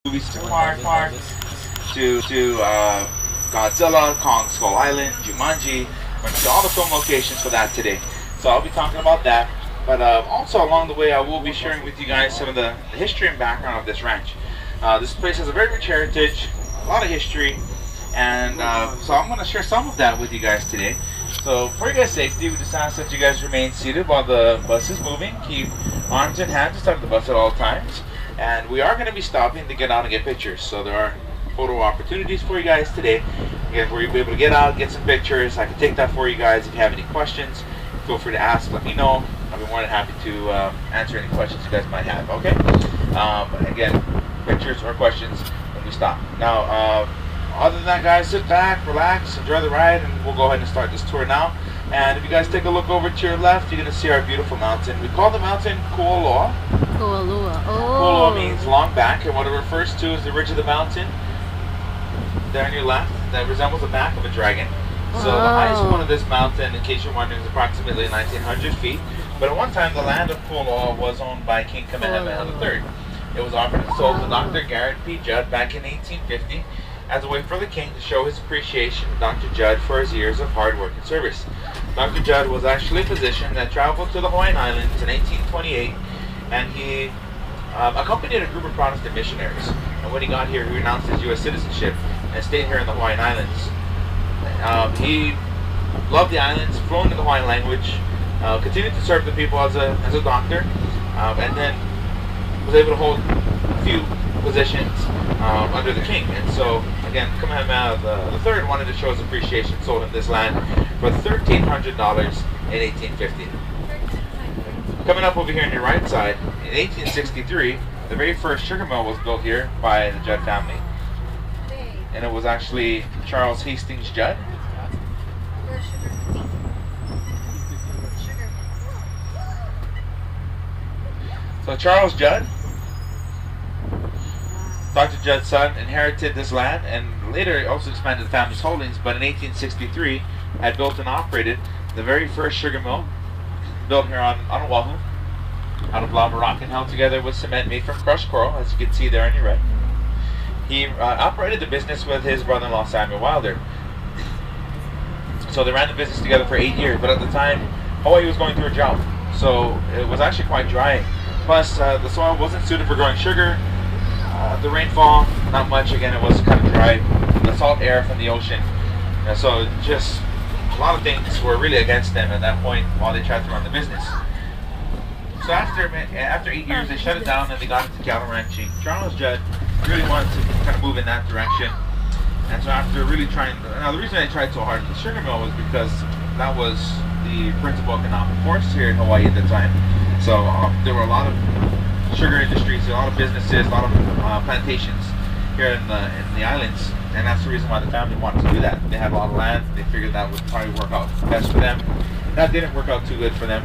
movies to Park to Godzilla, Kong Skull Island, Jumanji. We're going to see all the film locations for that today. So I'll be talking about that. But also along the way, I will be sharing with you guys some of the history and background of this ranch. This place has a very rich heritage, a lot of history, and so I'm going to share some of that with you guys today. So for your guys' safety, we just ask that you guys remain seated while the bus is moving. Keep arms and hands inside of the bus at all times. And we are going to be stopping to get out and get pictures. So there are photo opportunities for you guys today. Again, where you'll be able to get out, get some pictures. I can take that for you guys. If you have any questions, feel free to ask, let me know. I'll be more than happy to answer any questions you guys might have, okay? Again, pictures or questions when we stop. Now, other than that, guys, sit back, relax, enjoy the ride, and we'll go ahead and start this tour now. And if you guys take a look over to your left, you're going to see our beautiful mountain. We call the mountain KUALOA. KUALOA. Oh. KUALOA means long back, and what it refers to is the ridge of the mountain there on your left that resembles the back of a dragon. So the highest point of this mountain, in case you're wondering, is approximately 1,900 feet. But at one time, the land of KUALOA was owned by King Kamehameha III. It was offered and sold to Dr. Garrett P. Judd back in 1850 as a way for the king to show his appreciation of Dr. Judd for his years of hard work and service. Dr. Judd was actually a physician that traveled to the Hawaiian Islands in 1828, and he accompanied a group of Protestant missionaries. And when he got here, he renounced his U.S. citizenship and stayed here in the Hawaiian Islands. He loved the islands, fluent in the Hawaiian language, continued to serve the people as a doctor, and then was able to hold a few positions under the king. And so, again, Kamehameha III wanted to show his appreciation, sold him this land for $1,300 in 1850. Coming up over here on your right side, in 1863, the very first sugar mill was built here by the Judd family. And it was actually Charles Hastings Judd. So Charles Judd, Dr. Judd's son, inherited this land and later also expanded the family's holdings, but in 1863 had built and operated the very first sugar mill built here on Oahu, out of lava rock and held together with cement made from crushed coral, as you can see there on your right. He operated the business with his brother-in-law Samuel Wilder. So they ran the business together for 8 years, but at the time Hawaii was going through a drought, so it was actually quite dry. Plus the soil wasn't suited for growing sugar. The rainfall, not much. Again, it was kind of dry. The salt air from the ocean, and so just a lot of things were really against them at that point while they tried to run the business. So after 8 years, they shut it down and they got into cattle ranching. Charles Judd really wanted to kind of move in that direction, and so after really trying, now the reason I tried so hard at the sugar mill was because that was the principal economic force here in Hawaii at the time. So there were a lot of sugar industries, a lot of businesses, a lot of plantations here in the islands, and that's the reason why the family wanted to do that. They had a lot of land. They figured that would probably work out best for them. That didn't work out too good for them.